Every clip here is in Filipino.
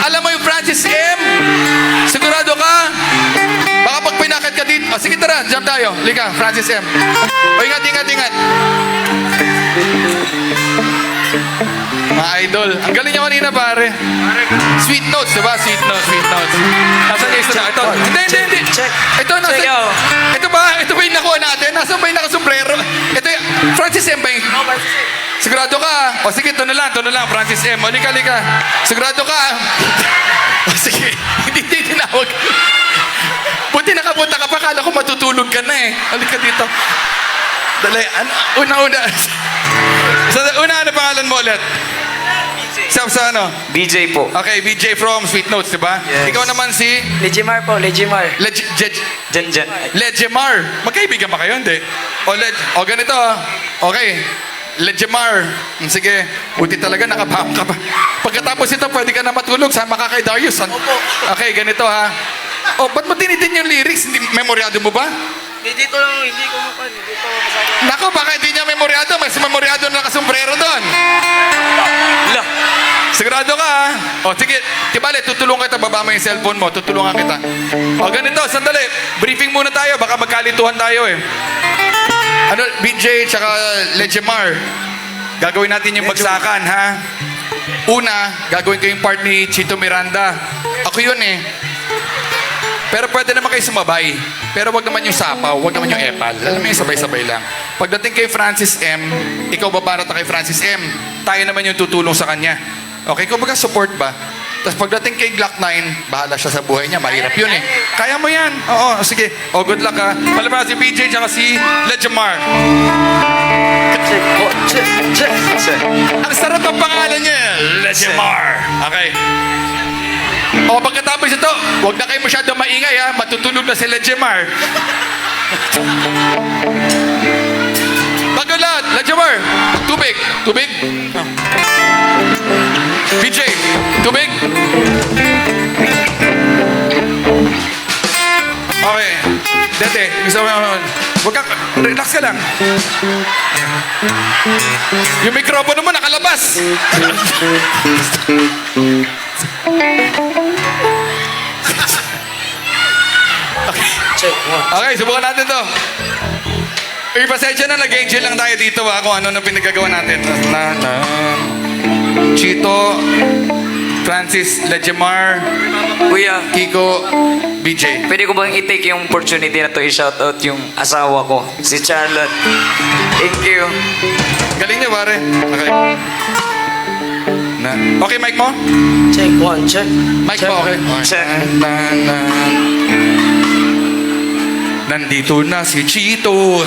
Alam mo yung Francis M? Sigurado ka? Baka pag pinakit ka dito. Sige, tara, jump tayo. Lika, Francis M. O, ingat. Mga idol. Ang galing niya kanina, pare. Sweet notes, diba? Sweet notes. Nasaan yung isa na? Ito. Hindi. Ito, ito ba yung nakuha natin? Nasaan ba yung nakasombrero? Ito yung, Francis M ba yung? Sigurado ka? O sige, ito na lang, Francis M. O, lika. Sigurado ka? O sige, hindi tinawag. Buti nakapunta ka pa, kala ko matutulog ka na eh. Halika dito. Dali, una. Ano pangalan mo ulit? Sa ano? BJ po. Okay, BJ from Sweet Notes, di ba? Yes. Ikaw naman si? Legimar po, Legimar. Jen. Legimar. Magkaibigan ba kayo? Hindi. O ganito. Okay. Legimar. Sige. Buti talaga nakabahang ka pa. Pagkatapos ito, pwede ka na matulog. Sama ka kay Darius. Okay, ganito ha. O, ba't mo tinitin yung lyrics? Memoryado mo ba? Dito lang, hindi ko mapan. Dito masama. Nako, baka hindi niya memoryado. Mas memoryado na nakasombrero doon. La. Sigurado ka ha? O, sige. Kibali, tutulungan kita. Baba mo yung cellphone mo. Tutulungan kita. O, ganito. Sandali. Briefing muna tayo. Baka magkalituhan tayo eh. Ano, BJ tsaka Legimar. Gagawin natin yung bagsakan, ha? Una, gagawin ko yung part ni Chito Miranda. Ako yun eh. Pero pwede naman kayo sumabay. Pero wag naman yung sapaw, wag naman yung epal. Alam mo yung sabay-sabay lang. Pagdating kay Francis M, ikaw babarata kay Francis M. Tayo naman yung tutulong sa kanya. Okay, kung baga support ba? Tapos pagdating kay Glock 9, bahala siya sa buhay niya. Mahirap yun eh. Kaya mo yan. Oo, sige. O, good luck ha. Palabas si BJ tsaka si Legimar. Check. Ang sarap ang pangalan niya. Legimar. Okay. O, pagkatapos ito, huwag na kayo masyadong maingay ha. Matutulog na si Legimar. Bago lahat, Legimar, tubig. BJ, tubig. Okay. Dete, huwag ka, relax ka lang. Yung mikropono mo nakalabas. Okay, subukan natin to. Pasensya na, nag-angel lang tayo dito kung ano na pinagagawa natin. Chito, Francis, Legimar, Kuya, Kiko, BJ. pwede ko bang i-take yung opportunity na to i-shoutout yung asawa ko, si Charlotte. Thank you. Galing niya, pare. Okay. Okay, mic mo? Check, one, check. Mic mo, okay. Check. Nandito na si Chito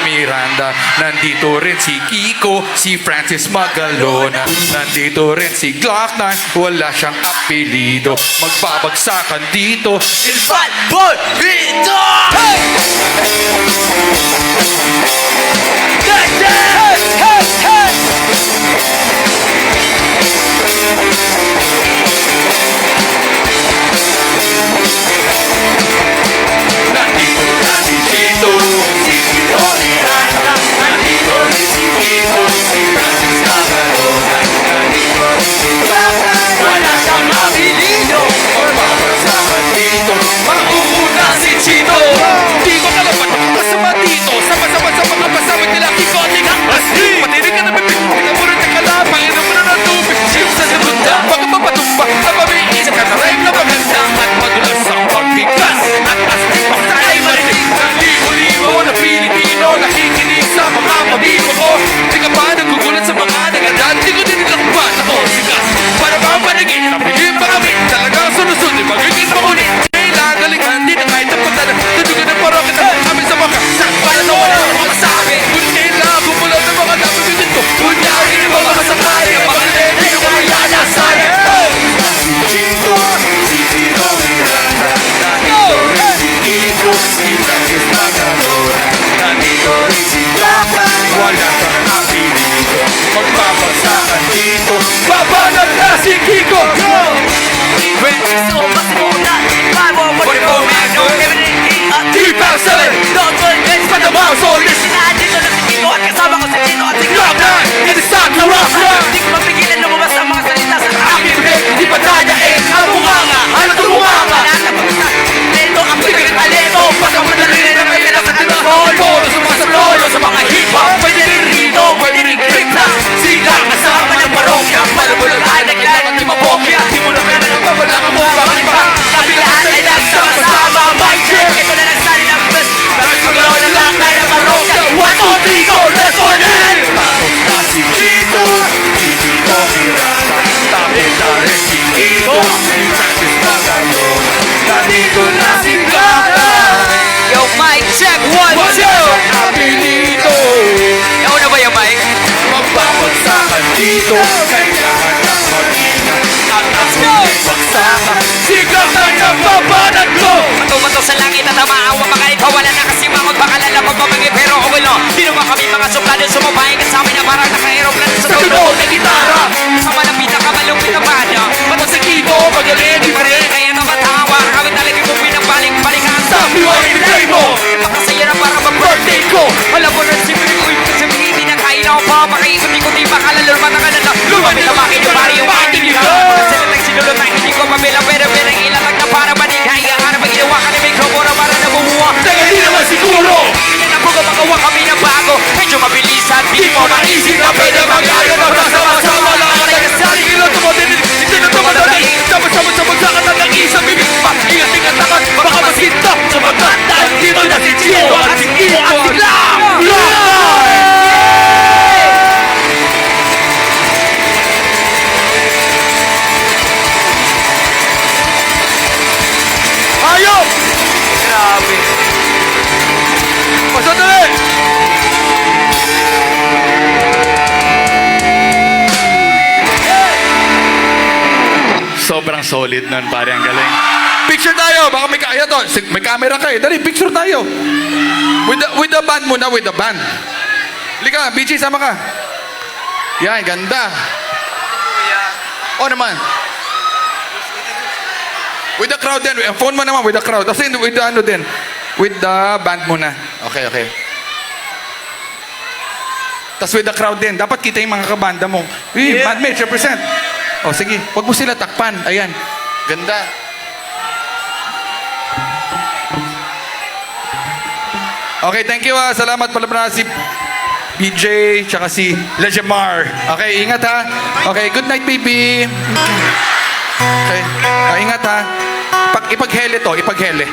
Miranda. Nandito rin si Kiko, si Francis Magalona. Nandito rin si Glock 9, wala siyang apelido. Magbabagsakan dito. In 5, 4, 3, 2! Hey! Nandito na si Chito Miranda. Nandito rin si Kiko, si Francis Magalona. Nandito rin si Glock 9, wala siyang apelido. Magbabagsakan dito. Mauuna si Chito. Di ko talapat kasama dito. Sama-sama sa mga pasawag nila Kiko at Ika. Patinig ka na bibig. Pinamuran ka kalapang. Inamunan ng tubig. Siyong sa segunda. Baka mapatumba. Napabiis ka na rin na maganda. At madulas ang pagbigas. At astig pa tayo marinig. Libo-libo na Pilipino. Nakikinig sa mga pag-ibo ko. Di ka ba nagugulat sa mga nagadaan? Di ko din nilang ba ako sigas. Para ba ang panigin? Napigil pa kami. Talagang sunod-sunod. Di magiging makulit. Kailangan galingan. Di na kahit ang patanan. Tutugan ng parokit. Kami sa mga para na wala ang mga sabi. Kung kailangan bumula ng mga dami dito. Kunyari ng mga kasakari. Ang mga nene yung mga yanasari. Chito Miranda. Nandito rin si Kiko, si Francis Magalona. Nandito rin si Glock 9, wala kang apelido. Magbabagsakan dito. Babanag na si Kiko! Go! So, masimulan. 5, 4, 3, 2, 1, 3,7! Don't turn this Pata mouse all this! Nandito na si Kiko at kasama ko si Chito at si Glock 9! It is time to rock! Di ko mapigilan lumabas ang mga salita sa akin. Akin rin! Resistido si Francis Magayon. Nandito na si Kakay. Yo, mic check, 1, 2. Wala siyang apelido. Nauna ba yung mic? Magbabagsakan dito. Kailangan ng mag-ingat. At ang hindi pagsama. Si Kakay ang babanat ko. Matumato sa langit at hamaawa baka ikaw wala na kasi mangot baka lalabag pamagi pero okay no. Di naman kami mga suplado sumabahin ka sa amin na parang naka-aeroplano sa Sa tunog na gitara. Kamalapit na kamalupit na banda. Matasakibo, magaling, di pa rin. Kaya namatawa kami talaga kung pinabalik-balikan Sa buhay ni Play mo. Makasaya na para mag-birthday ko. Alam mo na siguro ko yung sabihin hindi na kaya ako pa makaikot-ikot di baka lalurman ka na lumamit na bakit yung pari yung ating ka. Kasi nalang sinulot na hindi ko mabila pero ilalagay na para manikaya. Para pag ginawa ka ni mikropono para namumuha. Teka, di naman siguro. Hindi na po magawa kami ng bago. Medyo mabilisan, Di mo maisip na pwede mag-ayaw. Magsasama-sama lang ang nagkasali. Ilo tumatinig, hindi na tumadali. Sama-sama sa magsakatan ng isang bibig pa. Ingat-ingat naman, baka masinta. Sa magkandaan, dito na si Chino at si Kimo at si Lam. Hayop! Grabe. Pasandali! Sobrang solid nun, pare. Ang galing. Picture tayo. Baka may kaya to. May camera ka eh. Dali, picture tayo. With the band muna, with the band. Lika, Bichi, sama ka. Yan, ganda. O naman. With the crowd din. Phone mo naman with the crowd. Kasi with the ano din. With the band muna. Okay, okay. Tapos with the crowd din. Dapat kita yung mga kabanda mo. Uy, bandmates, represent. O sige, wag mo sila takpan. Ayan. Ganda. Okay, thank you. Salamat pala na si PJ, tsaka si Lejamar. Okay, ingat ha. Okay, good night, baby. Okay, ingat ha. Ipaghele to, ipaghele.